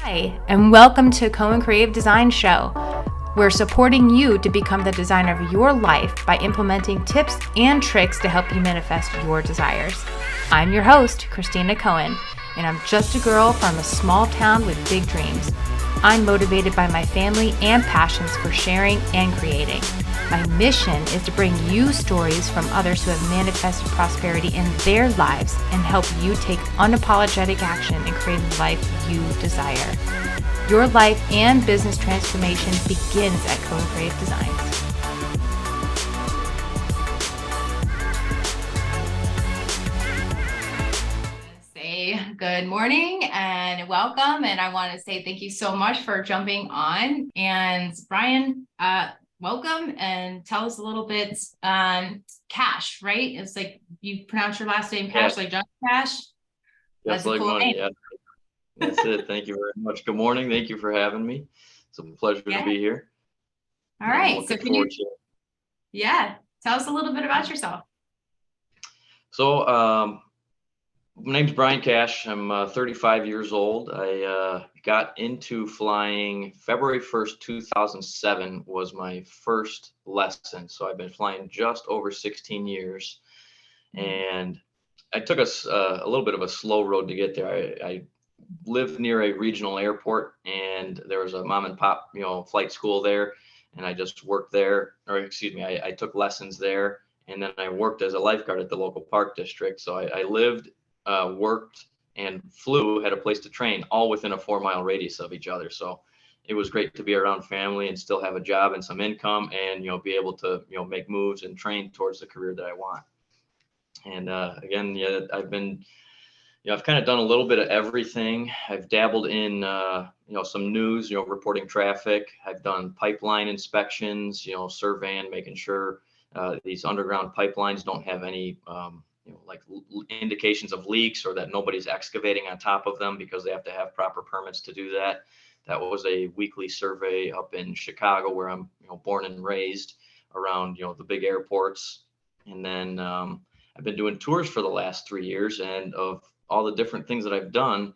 Hi, and welcome to Cohen Creative Designs Show. We're supporting you to become the designer of your life by implementing tips and tricks to help you manifest your desires. I'm your host, Christina Cohen, and I'm just a girl from a small town with big dreams. I'm motivated by my family and passions for sharing and creating. My mission is to bring you stories from others who have manifested prosperity in their lives and help you take unapologetic action and create the life you desire. Your life and business transformation begins at Cohen Creative Designs. Say good morning and welcome. And I want to say thank you so much for jumping on. And Bryan, welcome, and tell us a little bit, Kasch, right? It's like you pronounce your last name Kasch, like John Kasch. That's like cool money. Yeah, that's it. Thank you very much. Good morning. Thank you for having me. It's a pleasure to be here. All right. So can you, tell us a little bit about yourself. So, my name's Bryan Kasch. I'm 35 years old. I got into flying February 1st, 2007 was my first lesson. So I've been flying just over 16 years. And I took a little bit of a slow road to get there. I lived near a regional airport, and there was a mom and pop, flight school there. And I just worked there, or excuse me, I took lessons there. And then I worked as a lifeguard at the local park district. So I lived, worked, and flew, had a place to train, all within a 4-mile radius of each other. So it was great to be around family and still have a job and some income, and be able to make moves and train towards the career that I want. And again, I've kind of done a little bit of everything. I've dabbled in some news, reporting traffic. I've done pipeline inspections, surveying, making sure these underground pipelines don't have any indications of leaks, or that nobody's excavating on top of them, because they have to have proper permits to do that. That was a weekly survey up in Chicago, where I'm born and raised, around the big airports. And then I've been doing tours for the last 3 years, and of all the different things that I've done,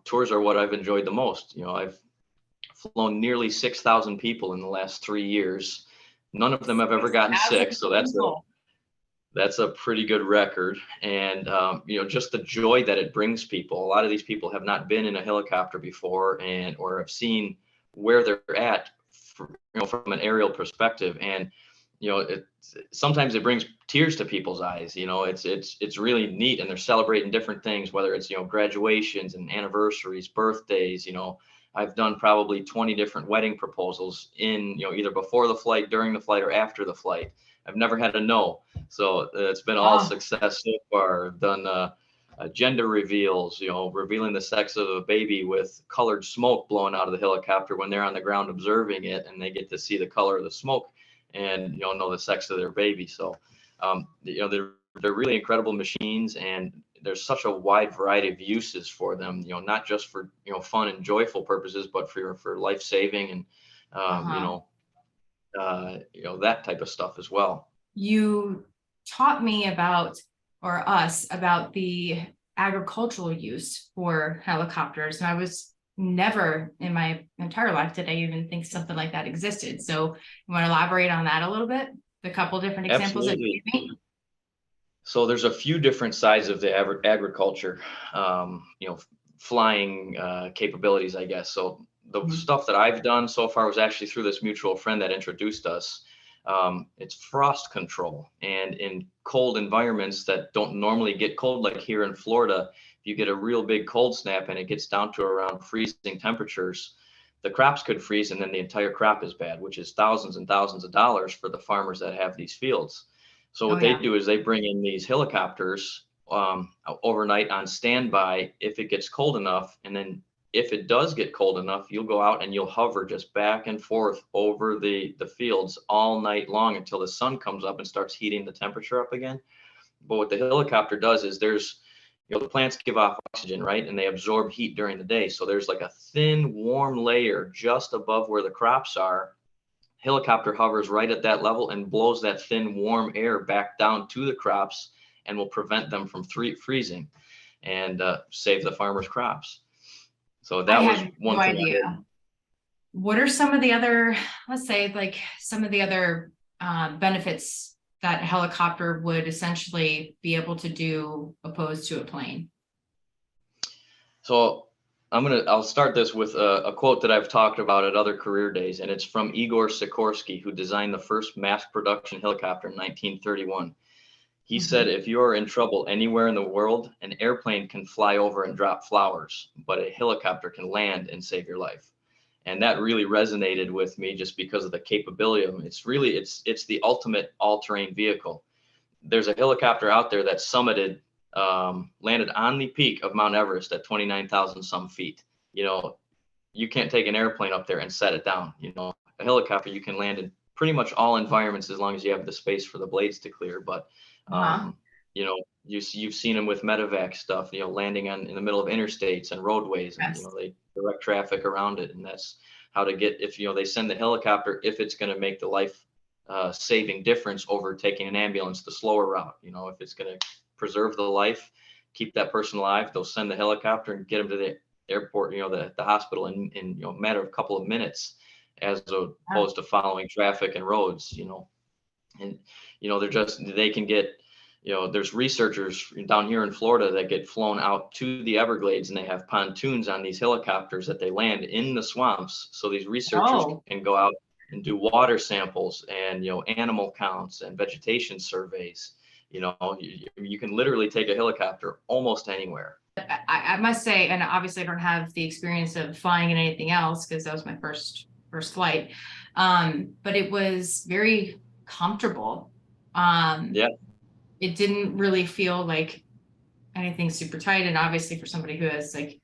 tours are what I've enjoyed the most. I've flown nearly 6,000 people in the last 3 years. None of them have ever gotten sick, so that's a pretty good record. And just the joy that it brings people. A lot of these people have not been in a helicopter before, or have seen where they're at from an aerial perspective. And sometimes it brings tears to people's eyes. It's really neat, and they're celebrating different things, whether it's graduations and anniversaries, birthdays. I've done probably 20 different wedding proposals in either before the flight, during the flight, or after the flight. I've never had a no, so it's been all success so far. I've done gender reveals, revealing the sex of a baby with colored smoke blowing out of the helicopter when they're on the ground observing it, and they get to see the color of the smoke and know the sex of their baby. So they're really incredible machines, and there's such a wide variety of uses for them, not just for fun and joyful purposes, but for life-saving and that type of stuff as well. You taught me about the agricultural use for helicopters, and I was never in my entire life did I even think something like that existed. So you want to elaborate on that a little bit? The couple different examples that you gave me? So there's a few different sides of the agriculture, flying capabilities, I guess. So the stuff that I've done so far was actually through this mutual friend that introduced us. It's frost control. And in cold environments that don't normally get cold, like here in Florida, if you get a real big cold snap and it gets down to around freezing temperatures, the crops could freeze, and then the entire crop is bad, which is thousands and thousands of dollars for the farmers that have these fields. So what they do is they bring in these helicopters overnight on standby if it gets cold enough. And then if it does get cold enough, you'll go out and you'll hover just back and forth over the fields all night long until the sun comes up and starts heating the temperature up again. But what the helicopter does is the plants give off oxygen, right? And they absorb heat during the day. So there's like a thin, warm layer just above where the crops are. Helicopter hovers right at that level and blows that thin, warm air back down to the crops, and will prevent them from freezing and save the farmer's crops. So I that was had one no thing I did. idea. What are some of the other, let's say, like some of the other benefits that a helicopter would essentially be able to do opposed to a plane? So I'll start this with a quote that I've talked about at other career days, and it's from Igor Sikorsky, who designed the first mass production helicopter in 1931. He said, if you are in trouble anywhere in the world, an airplane can fly over and drop flowers, but a helicopter can land and save your life. And that really resonated with me just because of the capability of them. It's the ultimate all-terrain vehicle. There's a helicopter out there that summited, landed on the peak of Mount Everest at 29,000 some feet. You know, you can't take an airplane up there and set it down. You know, a helicopter, you can land in pretty much all environments as long as you have the space for the blades to clear. But, you know, you've seen them with medevac stuff, you know, landing in the middle of interstates and roadways, and, you know, they direct traffic around it. And that's how to get, if, you know, they send the helicopter, if it's going to make the life saving difference over taking an ambulance the slower route. You know, if it's going to preserve the life, keep that person alive, they'll send the helicopter and get them to the airport, you know, the hospital in you know, a matter of a couple of minutes, as opposed to following traffic and roads, you know. And, you know, they can get, you know, there's researchers down here in Florida that get flown out to the Everglades, and they have pontoons on these helicopters that they land in the swamps. So these researchers can go out and do water samples and, you know, animal counts and vegetation surveys. You know, you can literally take a helicopter almost anywhere. I must say, and obviously I don't have the experience of flying in anything else because that was my first flight, but it was very comfortable. Yeah. It didn't really feel like anything super tight, and obviously for somebody who has like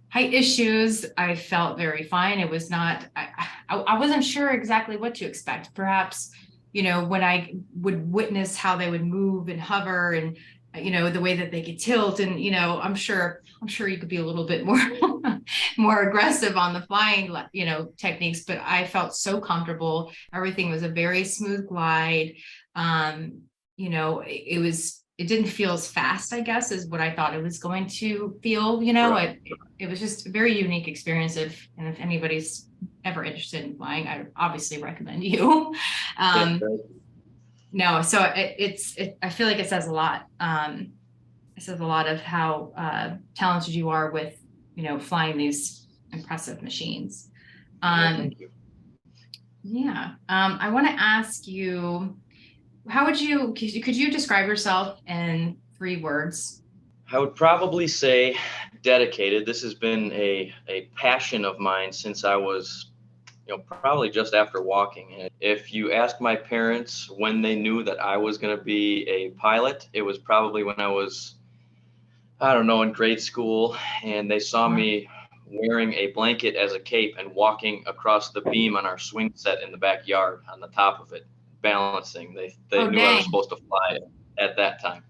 height issues, I felt very fine. It was not, I wasn't sure exactly what to expect. Perhaps, you know, when I would witness how they would move and hover, and, you know, the way that they could tilt, and, you know, I'm sure you could be a little bit more more aggressive on the flying, you know, techniques, but I felt so comfortable. Everything was a very smooth glide. You know, it didn't feel as fast, I guess, as what I thought it was going to feel. You know, it was just a very unique experience. If anybody's ever interested in flying, I obviously recommend you. No, so I feel like it says a lot. It says a lot of how talented you are with, you know, flying these impressive machines. Thank you. Yeah. I want to ask you, could you describe yourself in 3 words? I would probably say dedicated. This has been a passion of mine since I was, you know, probably just after walking. And if you ask my parents when they knew that I was going to be a pilot, it was probably when I was, I don't know, in grade school, and they saw me wearing a blanket as a cape and walking across the beam on our swing set in the backyard on the top of it, balancing. They knew I was supposed to fly at that time.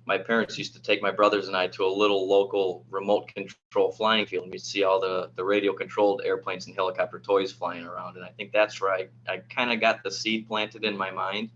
My parents used to take my brothers and I to a little local remote control flying field, and we'd see all the radio controlled airplanes and helicopter toys flying around. And I think that's where I kind of got the seed planted in my mind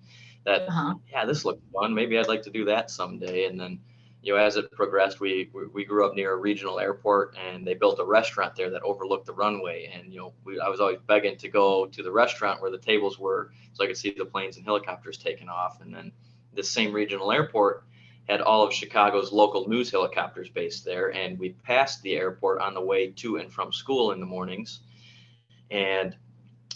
that, yeah, this looks fun. Maybe I'd like to do that someday. And then, you know, as it progressed, we grew up near a regional airport, and they built a restaurant there that overlooked the runway. And, you know, I was always begging to go to the restaurant where the tables were so I could see the planes and helicopters taking off. And then this same regional airport had all of Chicago's local news helicopters based there. And we passed the airport on the way to and from school in the mornings. And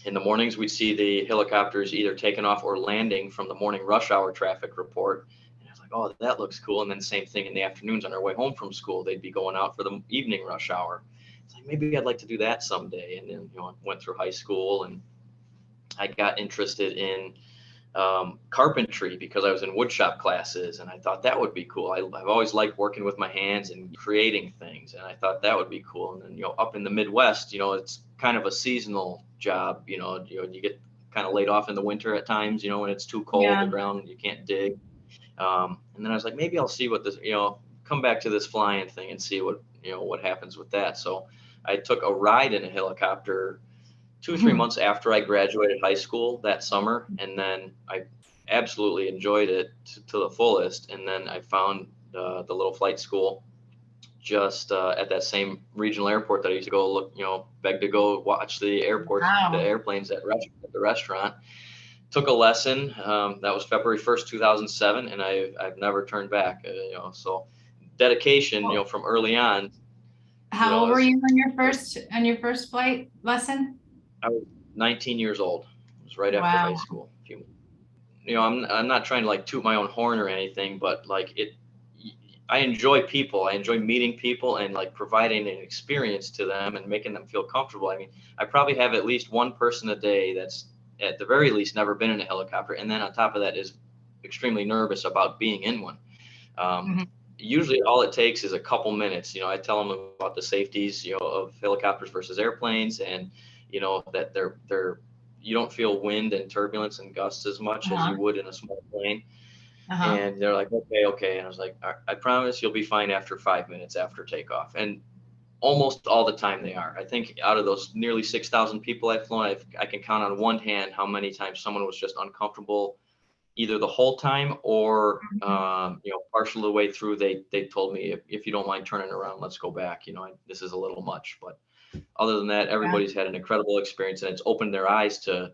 in the mornings, we'd see the helicopters either taking off or landing from the morning rush hour traffic report. And I was like, oh, that looks cool. And then same thing in the afternoons on our way home from school, they'd be going out for the evening rush hour. It's like, maybe I'd like to do that someday. And then, you know, I went through high school, and I got interested in carpentry because I was in woodshop classes, and I thought that would be cool. I've always liked working with my hands and creating things, and I thought that would be cool. And then, you know, up in the Midwest, you know, it's kind of a seasonal job. You know, you get kind of laid off in the winter at times, you know, when it's too cold, the ground, you can't dig. And then I was like, maybe I'll see what this, you know, come back to this flying thing and see what, you know, what happens with that. So I took a ride in a helicopter 2 or 3 months after I graduated high school that summer. And then I absolutely enjoyed it to the fullest. And then I found the little flight school just at that same regional airport that I used to go look, beg to go watch the airplanes at the restaurant. Took a lesson. That was February 1st, 2007, and I've never turned back. So dedication, from early on. How old were you on your first flight lesson? I was 19 years old. It was right after high school. I'm not trying to like toot my own horn or anything, but like I enjoy people. I enjoy meeting people and like providing an experience to them and making them feel comfortable. I mean, I probably have at least one person a day that's at the very least never been in a helicopter, and then on top of that is extremely nervous about being in one. Usually all it takes is a couple minutes. I tell them about the safeties, of helicopters versus airplanes, and that you don't feel wind and turbulence and gusts as much as you would in a small plane. And they're like, okay. And I was like, I promise you'll be fine after 5 minutes after takeoff. And almost all the time they are. I think out of those nearly 6,000 people I've flown, I can count on one hand how many times someone was just uncomfortable, either the whole time or, partial of the way through, they told me, if you don't mind turning around, let's go back. This is a little much. But other than that, everybody's had an incredible experience, and it's opened their eyes to,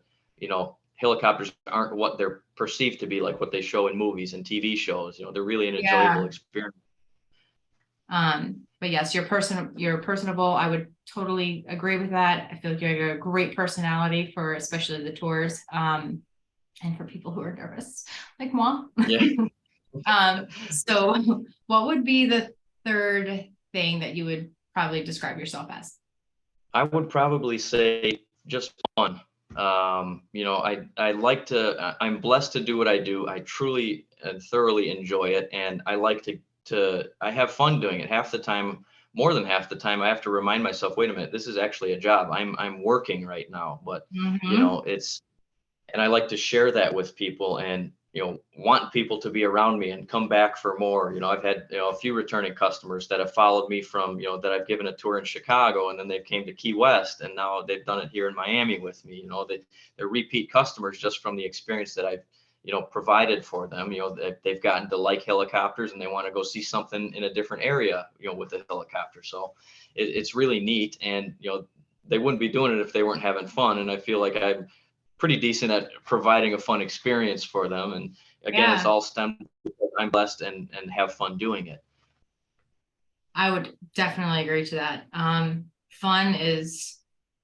helicopters aren't what they're perceived to be, like what they show in movies and TV shows. They're really an enjoyable experience. But yes, you're personable. I would totally agree with that. I feel like you're a great personality for especially the tours, and for people who are nervous, like moi. Yeah. So what would be the third thing that you would probably describe yourself as? I would probably say just fun. I like to, I'm blessed to do what I do. I truly and thoroughly enjoy it. And I like I have fun doing it. More than half the time, I have to remind myself, wait a minute, this is actually a job. I'm working right now, but and I like to share that with people and, want people to be around me and come back for more. I've had, a few returning customers that have followed me from, that I've given a tour in Chicago, and then they came to Key West, and now they've done it here in Miami with me. They're repeat customers just from the experience that I've, provided for them. They've gotten to like helicopters, and they want to go see something in a different area, with a helicopter. So it's really neat. And, they wouldn't be doing it if they weren't having fun. And I feel like I'm pretty decent at providing a fun experience for them. And again, it's all stemmed because I'm blessed and have fun doing it. I would definitely agree to that. Fun is,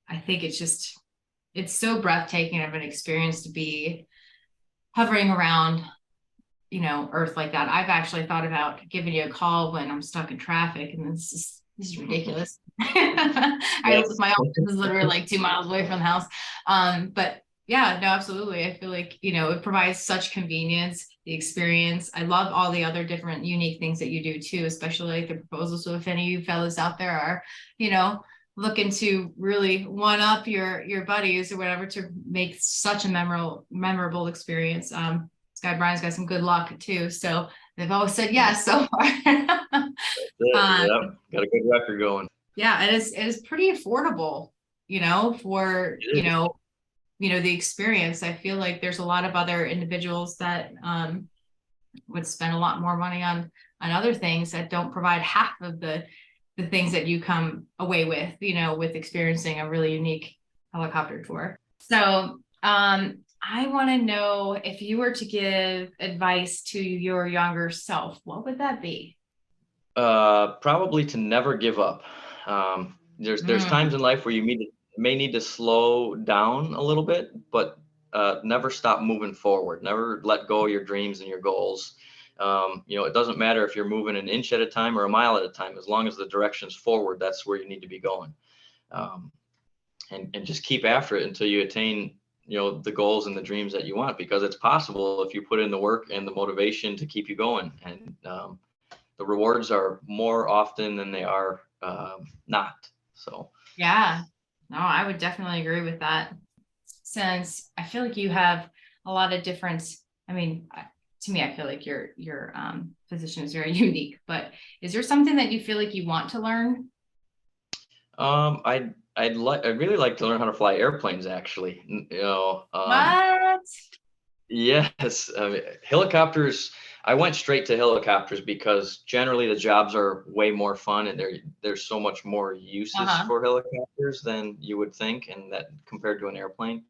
I think it's so breathtaking of an experience to be hovering around, Earth like that. I've actually thought about giving you a call when I'm stuck in traffic, and this is ridiculous. My office is literally like 2 miles away from the house. But yeah, no, absolutely. I feel like, it provides such convenience, the experience. I love all the other different unique things that you do too, especially like the proposals. So if any of you fellas out there are, looking to really one up your buddies or whatever to make such a memorable experience. This guy Brian's got some good luck too. So they've always said yes so far. Yep. Got a good record going. Yeah, it is pretty affordable, for, the experience. I feel like there's a lot of other individuals that would spend a lot more money on other things that don't provide half of the things that you come away with, with experiencing a really unique helicopter tour. So I want to know, if you were to give advice to your younger self, what would that be? Probably to never give up. There's times in life where you may need to slow down a little bit, but never stop moving forward. Never let go of your dreams and your goals. It doesn't matter if you're moving an inch at a time or a mile at a time. As long as the direction's forward, that's where you need to be going. And just keep after it until you attain, the goals and the dreams that you want, because it's possible if you put in the work and the motivation to keep you going. And the rewards are more often than they are not. So yeah, no, I would definitely agree with that. Since I feel like you have a lot of different, to me, I feel like your position is very unique, but is there something that you feel like you want to learn? I'd really like to learn how to fly airplanes, actually. What? Yes. Helicopters, I went straight to helicopters because generally the jobs are way more fun, and there's so much more uses Uh-huh. for helicopters than you would think, and that compared to an airplane.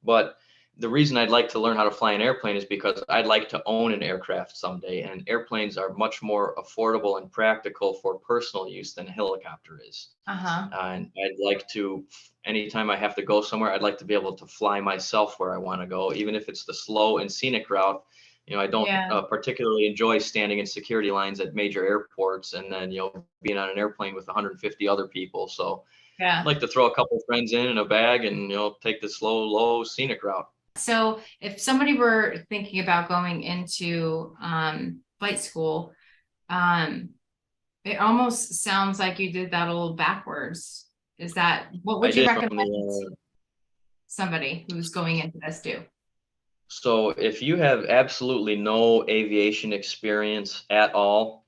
But the reason I'd like to learn how to fly an airplane is because I'd like to own an aircraft someday, and airplanes are much more affordable and practical for personal use than a helicopter is. Uh-huh. And I'd like to, anytime I have to go somewhere, I'd like to be able to fly myself where I want to go, even if it's the slow and scenic route. I don't Yeah. particularly enjoy standing in security lines at major airports and then, being on an airplane with 150 other people. So I'd Yeah. like to throw a couple of friends in a bag and, take the slow, low scenic route. So if somebody were thinking about going into flight school, um, it almost sounds like you did that a little backwards. Is that what I would you did from recommend somebody who's going into this do? So if you have absolutely no aviation experience at all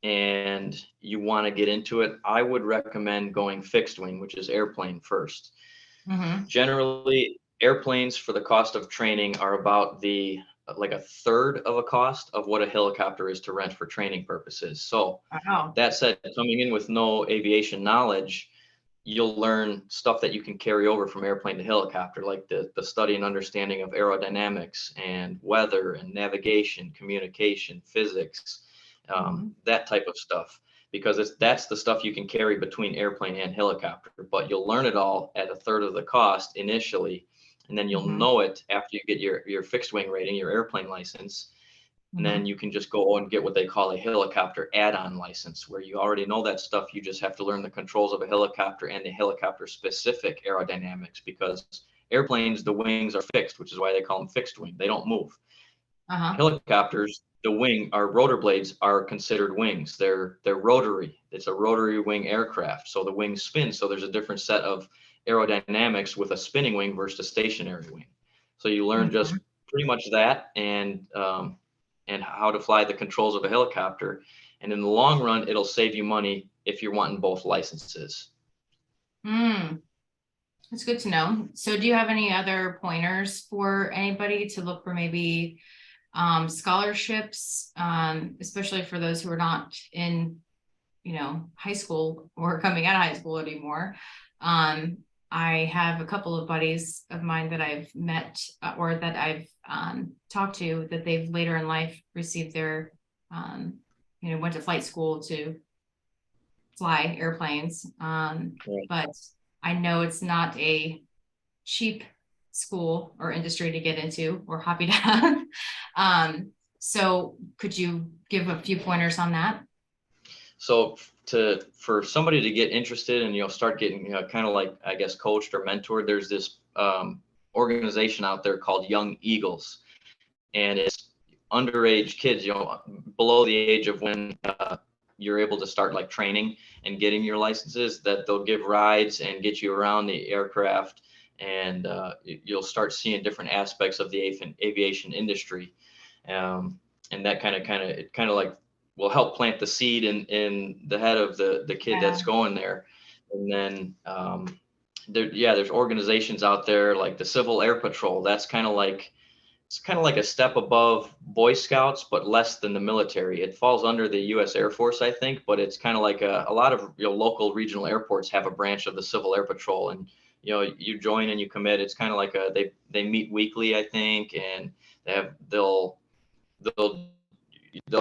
and you want to get into it, I would recommend going fixed wing, which is airplane first. Mm-hmm. Generally, airplanes for the cost of training are about like a third of a cost of what a helicopter is to rent for training purposes. So Wow. that said, coming in with no aviation knowledge, you'll learn stuff that you can carry over from airplane to helicopter, like the study and understanding of aerodynamics and weather and navigation, communication, physics, Mm-hmm. that type of stuff. Because that's the stuff you can carry between airplane and helicopter, but you'll learn it all at a third of the cost initially, and then you'll Mm-hmm. know it after you get your fixed wing rating, your airplane license, and then you can just go and get what they call a helicopter add-on license, where you already know that stuff. You just have to learn the controls of a helicopter and the helicopter specific aerodynamics, because airplanes, the wings are fixed, which is why they call them fixed wing. They don't move. Uh-huh. Helicopters, our rotor blades are considered wings. They're rotary. It's a rotary wing aircraft. So the wings spin. So there's a different set of aerodynamics with a spinning wing versus a stationary wing. So you learn Mm-hmm. just pretty much that, and how to fly the controls of a helicopter. And in the long run, it'll save you money if you're wanting both licenses. Mm. That's good to know. So do you have any other pointers for anybody to look for, maybe scholarships, especially for those who are not in, high school or coming out of high school anymore? I have a couple of buddies of mine that I've met or that I've talked to, that they've later in life received their, went to flight school to fly airplanes. Right. But I know it's not a cheap school or industry to get into or hobby to have. So could you give a few pointers on that? So for somebody to get interested and start getting kind of like, I guess, coached or mentored, there's this organization out there called Young Eagles, and it's underage kids, below the age of when you're able to start like training and getting your licenses, that they'll give rides and get you around the aircraft, and you'll start seeing different aspects of the aviation industry, and that kind of like will help plant the seed in the head of the kid Yeah. that's going there. And then there's organizations out there like the Civil Air Patrol. It's kind of like a step above Boy Scouts, but less than the military. It falls under the U.S. Air Force, I think, but it's kind of like a lot of local regional airports have a branch of the Civil Air Patrol, and you join and you commit. It's kind of like they meet weekly, I think, and they'll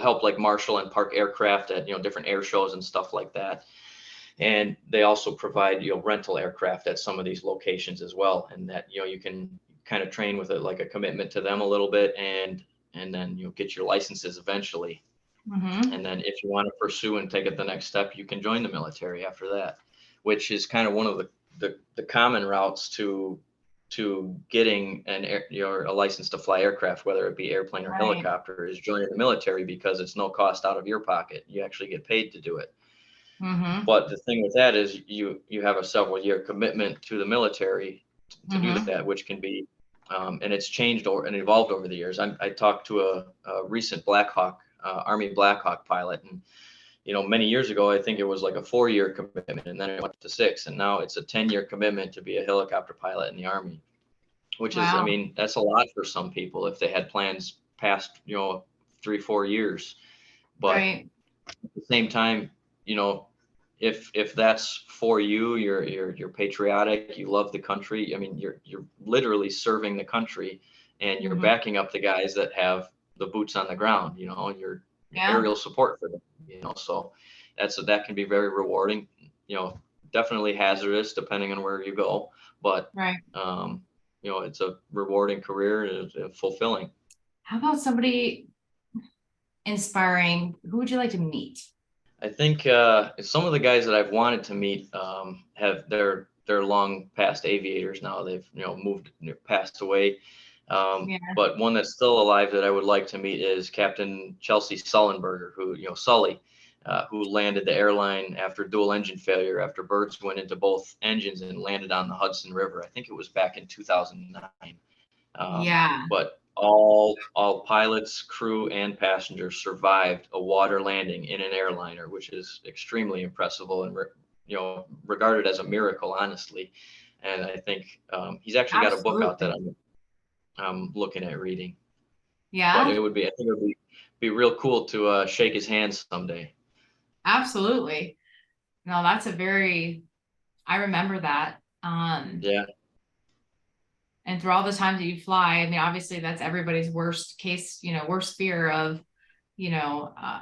help like marshal and park aircraft at different air shows and stuff like that. And they also provide rental aircraft at some of these locations as well, and that you can kind of train with like a commitment to them a little bit, and then get your licenses eventually. Mm-hmm. And then if you want to pursue and take it the next step, you can join the military after that, which is kind of one of the common routes to getting a license to fly aircraft, whether it be airplane or Right. helicopter, is joining the military, because it's no cost out of your pocket. You actually get paid to do it. Mm-hmm. But the thing with that is you have a several year commitment to the military to do Mm-hmm. that, which can be, and it's changed and evolved over the years. I talked to a recent Army Black Hawk pilot, and many years ago, I think it was like a 4-year commitment, and then it went to 6, and now it's a 10-year commitment to be a helicopter pilot in the Army, which is, I Wow. mean, that's a lot for some people if they had plans past, 3-4 years. But right. at the same time, you know, if that's for you, you're patriotic, you love the country. I mean, you're literally serving the country, and you're Mhm. backing up the guys that have the boots on the ground. You know, you're Yeah. aerial support for them. You know, so that can be very rewarding. You know, definitely hazardous depending on where you go, but Right. you know, it's a rewarding career and it's fulfilling. How about somebody inspiring? Who would you like to meet? I think some of the guys that I've wanted to meet have they're long past aviators now. They've moved, passed away. Yeah. But one that's still alive that I would like to meet is Captain Chelsea Sullenberger, who Sully, who landed the airline after dual engine failure after birds went into both engines and landed on the Hudson River. I think it was back in 2009. Yeah. But all pilots, crew, and passengers survived a water landing in an airliner, which is extremely impressive and regarded as a miracle, honestly. And I think he's actually got a book out that Absolutely. I'm looking at reading. But Yeah. I think it would be real cool to shake his hand someday. Absolutely. No, I remember that. Yeah, And through all the times that you fly, I mean, obviously that's everybody's worst case, worst fear of, you know, uh,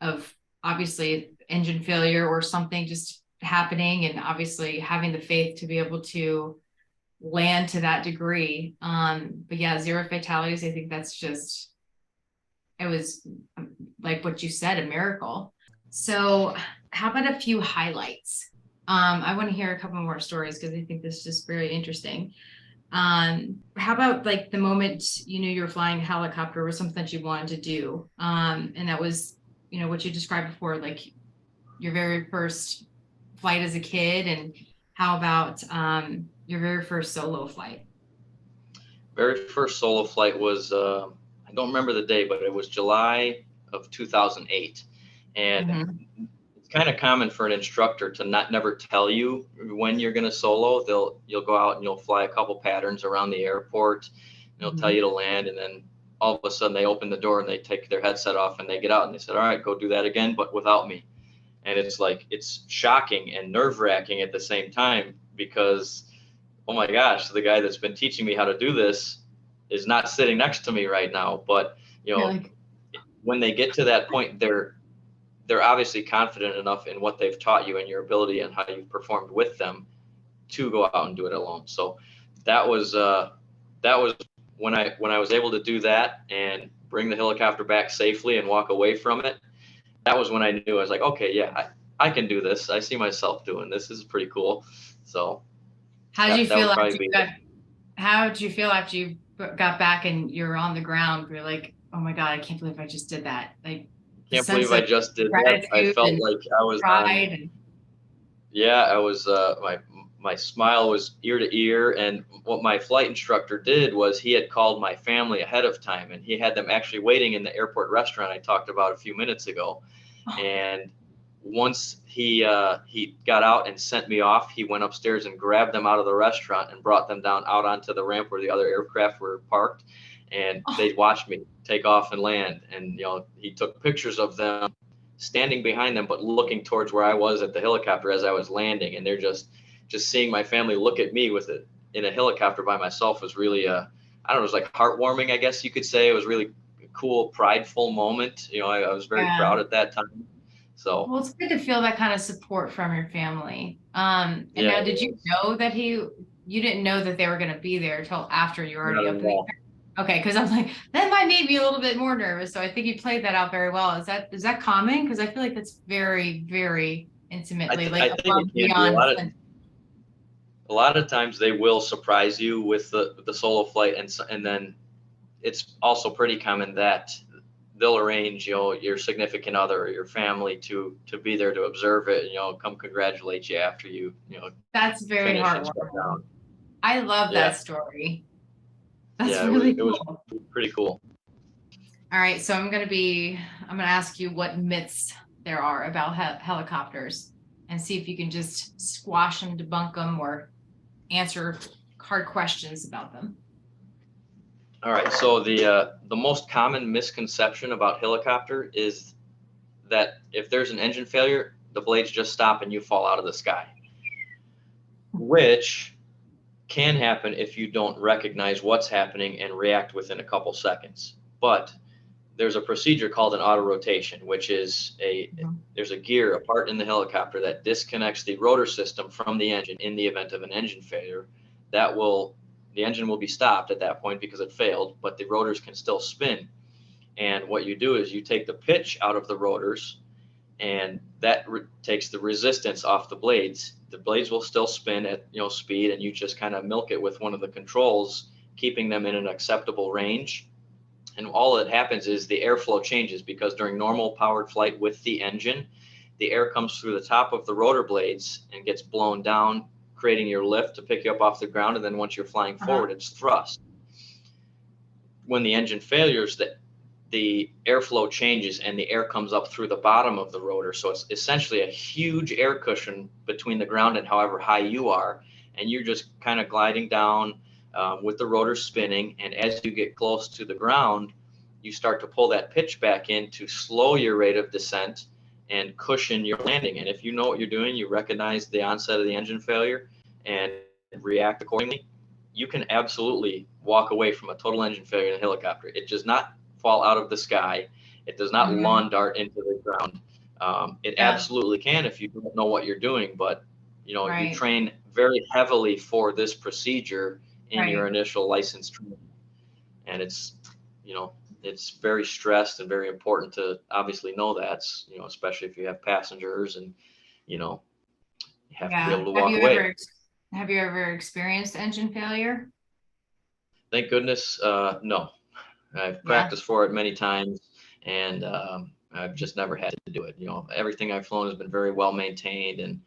of obviously engine failure or something just happening, and obviously having the faith to be able to land to that degree. But yeah, zero fatalities. I think it was like what you said, a miracle. So how about a few highlights? I want to hear a couple more stories because I think this is just very interesting. How about like the moment you knew you were flying a helicopter was something that you wanted to do? And that was, what you described before, like your very first flight as a kid, and how about your very first solo flight? very first solo flight was I don't remember the day, but it was July of 2008, and Mm-hmm. it's kind of common for an instructor to never tell you when you're going to solo. You'll go out and you'll fly a couple patterns around the airport, and they'll tell Mm-hmm. you to land, and then all of a sudden they open the door and they take their headset off and they get out and they said, all right, go do that again, but without me. And it's like, it's shocking and nerve wracking at the same time, because oh my gosh, the guy that's been teaching me how to do this is not sitting next to me right now. But You're like, when they get to that point, they're obviously confident enough in what they've taught you and your ability and how you've performed with them to go out and do it alone. So that was when I was able to do that and bring the helicopter back safely and walk away from it. That was when I knew. I was like, okay, yeah, I can do this. I see myself doing this. This is pretty cool. So how did you that feel would after probably you be. got? How did you feel after you got back and you're on the ground? You're like, oh my god, I can't believe I just did that. Like the Can't sense believe I of just did that. I gratitude felt and like I was on. pride and Yeah, I was. My smile was ear to ear, and what my flight instructor did was he had called my family ahead of time, and he had them actually waiting in the airport restaurant I talked about a few minutes ago. oh, And once he got out and sent me off, he went upstairs and grabbed them out of the restaurant and brought them down out onto the ramp where the other aircraft were parked, and oh, they watched me take off and land. And he took pictures of them standing behind them but looking towards where I was at the helicopter as I was landing, and they're just seeing my family look at me with it in a helicopter by myself was really I don't know, it was like heartwarming, I guess you could say. It was really a cool, prideful moment. I was very yeah. proud at that time. So Well, it's good to feel that kind of support from your family. And yeah, now, it did you was. know that you didn't know that they were going to be there until after you're already Not up at in the all. air? Okay, because I was like, that might make me a little bit more nervous. So I think you played that out very well. Is that common? Because I feel like that's very, very intimately, like I think above it and can be beyond. a lot of times they will surprise you with the solo flight, and then it's also pretty common that they'll arrange your significant other or your family to be there to observe it, and come congratulate you after you That's very finish and shut heartwarming. down. I love Yeah, that story. That's yeah, it really was cool. pretty cool. All right, so I'm gonna ask you what myths there are about helicopters, and see if you can just squash them, debunk them, or answer hard questions about them. All right. So the most common misconception about helicopter is that if there's an engine failure, the blades just stop and you fall out of the sky, which can happen if you don't recognize what's happening and react within a couple seconds. But there's a procedure called an auto rotation, which is there's a gear, a part in the helicopter that disconnects the rotor system from the engine in the event of an engine failure. The engine will be stopped at that point because it failed, but the rotors can still spin. And what you do is you take the pitch out of the rotors, and that takes the resistance off the blades. The blades will still spin at speed, and you just kind of milk it with one of the controls, keeping them in an acceptable range. And all that happens is the airflow changes, because during normal powered flight with the engine, the air comes through the top of the rotor blades and gets blown down, creating your lift to pick you up off the ground. And then once you're flying forward, it's thrust. When the engine failures, the airflow changes and the air comes up through the bottom of the rotor. So it's essentially a huge air cushion between the ground and however high you are. And you're just kind of gliding down with the rotor spinning. And as you get close to the ground, you start to pull that pitch back in to slow your rate of descent and cushion your landing. And if you know what you're doing, you recognize the onset of the engine failure and react accordingly, you can absolutely walk away from a total engine failure in a helicopter. It does not fall out of the sky. It does not lawn dart into the ground. It absolutely can if you don't know what you're doing, but you train very heavily for this procedure in your initial license training. And it's very stressed and very important to obviously know that, especially if you have passengers and, you have to be able to walk away. Have you ever experienced engine failure? Thank goodness, no. I've practiced for it many times, and I've just never had to do it. Everything I've flown has been very well maintained, and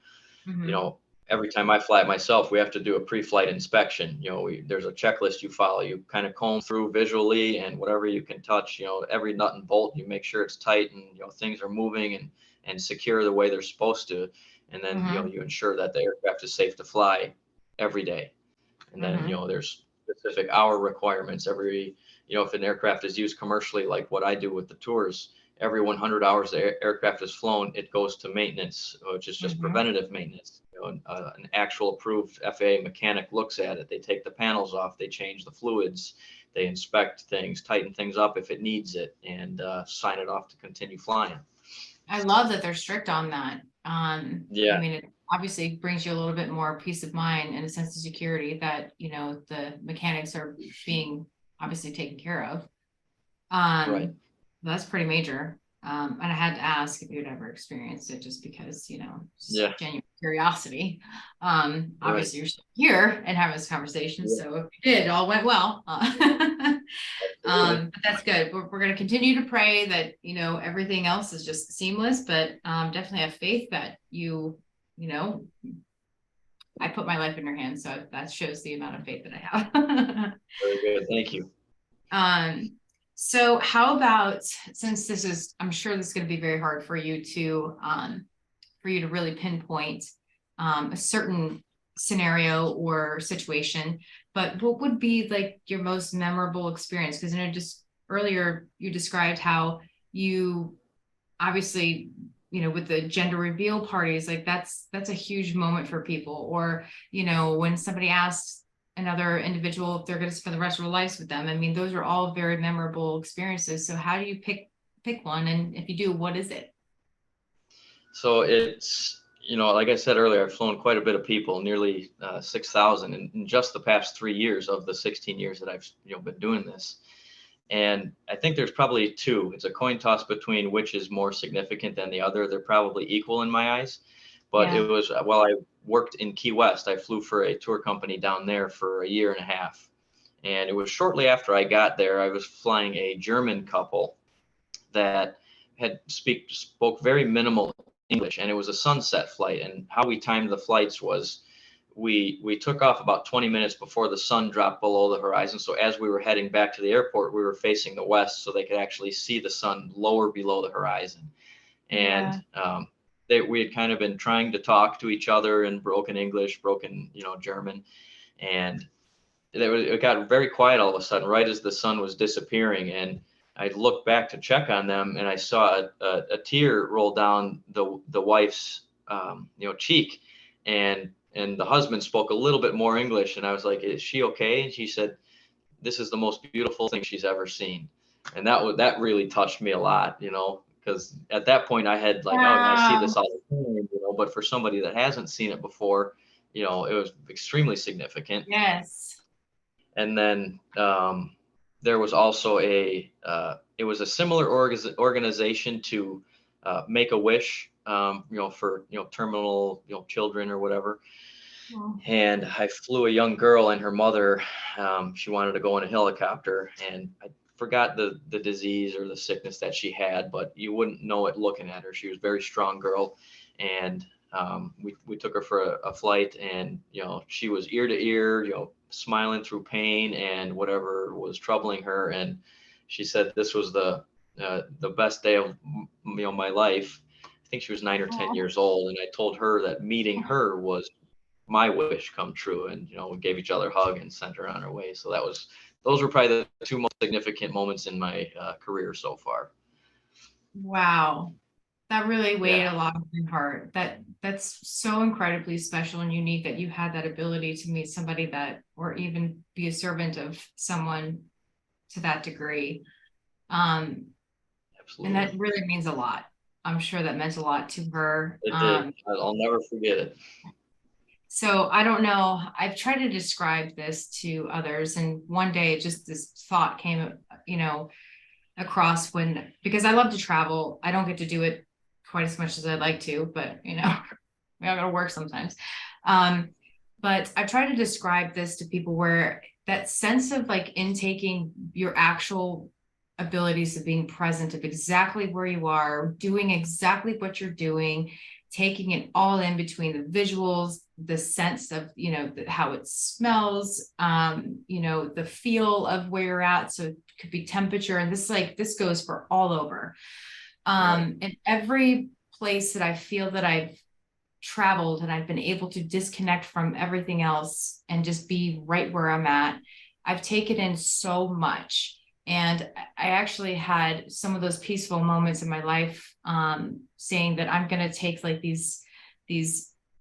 every time I fly it myself, we have to do a pre-flight inspection. There's a checklist you follow. You kind of comb through visually, and whatever you can touch, every nut and bolt, you make sure it's tight and things are moving and secure the way they're supposed to, and then you ensure that the aircraft is safe to fly every day. And then there's specific hour requirements every. If an aircraft is used commercially, like what I do with the tours, every 100 hours the aircraft is flown, it goes to maintenance, which is just preventative maintenance. An actual approved FAA mechanic looks at it. They take the panels off, they change the fluids, they inspect things, tighten things up if it needs it, and sign it off to continue flying. I love that they're strict on that. I mean, it obviously brings you a little bit more peace of mind and a sense of security that, the mechanics are being obviously taken care of. That's pretty major. And I had to ask if you'd ever experienced it, just because, genuine curiosity. Obviously you're still here and having this conversation. So if you did, it all went well. But that's good. We're going to continue to pray that, everything else is just seamless, but definitely have faith that I put my life in your hands. So that shows the amount of faith that I have. Very good. Thank you. So how about, since I'm sure this is going to be very hard for you to really pinpoint a certain scenario or situation, but what would be like your most memorable experience? Because just earlier you described how you obviously, with the gender reveal parties, like that's a huge moment for people. Or, when somebody asks another individual if they're going to spend the rest of their lives with them. I mean, those are all very memorable experiences. So how do you pick one? And if you do, what is it? So it's, like I said earlier, I've flown quite a bit of people, nearly 6,000 in just the past 3 years of the 16 years that I've been doing this. And I think there's probably two. It's a coin toss between which is more significant than the other. They're probably equal in my eyes. But it was while I worked in Key West, I flew for a tour company down there for a year and a half. And it was shortly after I got there, I was flying a German couple that spoke very minimal English. And it was a sunset flight. And how we timed the flights was we took off about 20 minutes before the sun dropped below the horizon. So as we were heading back to the airport, we were facing the west so they could actually see the sun lower below the horizon. And we had kind of been trying to talk to each other in broken English, broken, German. And it got very quiet all of a sudden, right as the sun was disappearing. And I looked back to check on them, and I saw a tear roll down the wife's cheek, and the husband spoke a little bit more English, and I was like, "Is she okay?" And she said, "This is the most beautiful thing she's ever seen," and that really touched me a lot, because at that point I had like, oh, I see this Wow. all the time, but for somebody that hasn't seen it before, it was extremely significant. Yes. And then there was also it was a similar organization to Make a Wish, for terminal children or whatever. Oh. And I flew a young girl and her mother. She wanted to go in a helicopter, and I forgot the disease or the sickness that she had, but you wouldn't know it looking at her. She was a very strong girl, and we took her for a flight, and she was ear to ear, smiling through pain and whatever was troubling her. And she said this was the best day of my life. I think she was 9 or 10 years old, and I told her that meeting her was my wish come true. And we gave each other a hug and sent her on her way. So those were probably the two most significant moments in my career so far. Wow. That really weighed Yeah, a lot on my heart. That's so incredibly special and unique that you had that ability to meet somebody that, or even be a servant of someone to that degree. And absolutely. that really means a lot. I'm sure that meant a lot to her. It did. I'll never forget it. So I don't know. I've tried to describe this to others, and one day just this thought came, across because I love to travel. I don't get to do it quite as much as I'd like to, but we all gotta work sometimes. Um, but I try to describe this to people where that sense of like intaking your actual abilities of being present of exactly where you are, doing exactly what you're doing, taking it all in between the visuals, the sense of, how it smells, the feel of where you're at. So it could be temperature. And this goes for all over. Right. And every place that I feel that I've traveled and I've been able to disconnect from everything else and just be right where I'm at, I've taken in so much. And I actually had some of those peaceful moments in my life, saying that I'm going to take like these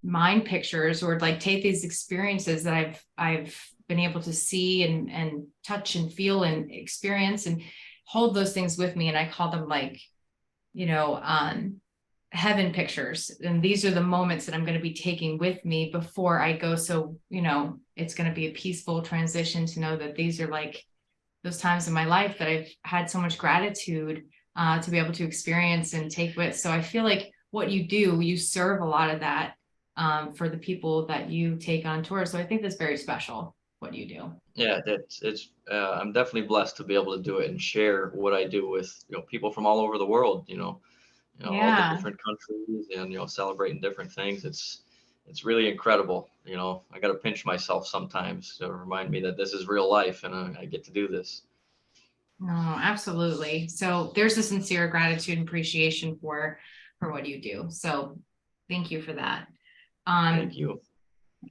mind pictures or like take these experiences that I've been able to see and touch and feel and experience and hold those things with me. And I call them like, heaven pictures. And these are the moments that I'm going to be taking with me before I go. So, it's going to be a peaceful transition to know that these are like those times in my life that I've had so much gratitude to be able to experience and take with. So I feel like what you do, you serve a lot of that for the people that you take on tour. So I think that's very special what you do. Yeah, it's I'm definitely blessed to be able to do it and share what I do with people from all over the world. All Yeah. different countries, and celebrating different things. It's really incredible. I got to pinch myself sometimes to remind me that this is real life, and I get to do this. No, absolutely. So there's a sincere gratitude and appreciation for what you do. So thank you for that. Thank Um, you.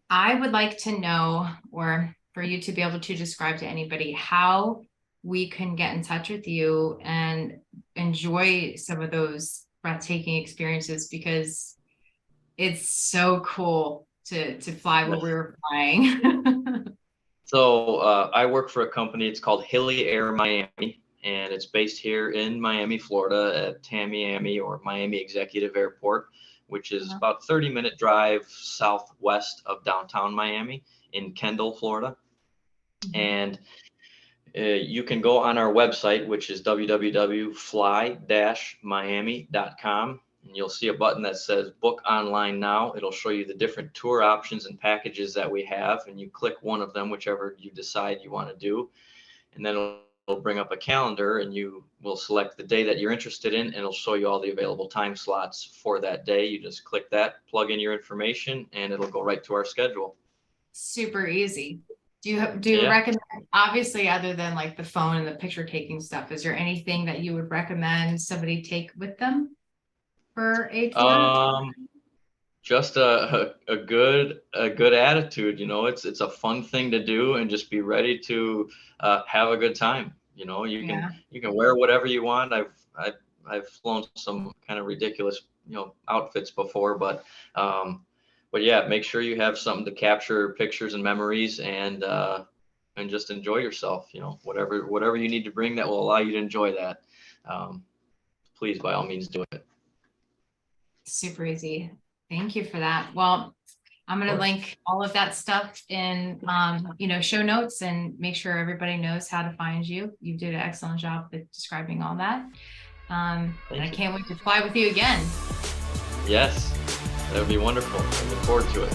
I would like to know, or for you to be able to describe to anybody how we can get in touch with you and enjoy some of those breathtaking experiences, because it's so cool to fly where we were flying. So I work for a company. It's called Hilly Air Miami, and it's based here in Miami, Florida, at Tamiami or Miami Executive Airport, which is about 30-minute drive southwest of downtown Miami in Kendall, Florida. And you can go on our website, which is www.fly-miami.com, and you'll see a button that says book online now. It'll show you the different tour options and packages that we have, and you click one of them, whichever you decide you want to do, and then it'll bring up a calendar, and you will select the day that you're interested in, and it'll show you all the available time slots for that day. You just click that, plug in your information, and it'll go right to our schedule. Super easy. Do you Yeah. recommend, obviously, other than like the phone and the picture taking stuff, is there anything that you would recommend somebody take with them for a tour? Um, Just a good attitude. It's a fun thing to do, and just be ready to have a good time. Yeah. You can wear whatever you want. I've flown some kind of ridiculous outfits before, but yeah, make sure you have something to capture pictures and memories, and just enjoy yourself. Whatever you need to bring that will allow you to enjoy that. Please, by all means, do it. Super easy. Thank you for that. Well, I'm going to link all of that stuff in, show notes, and make sure everybody knows how to find you. You did an excellent job at describing all that. And I can't wait to fly with you again. Yes, that would be wonderful. I look forward to it.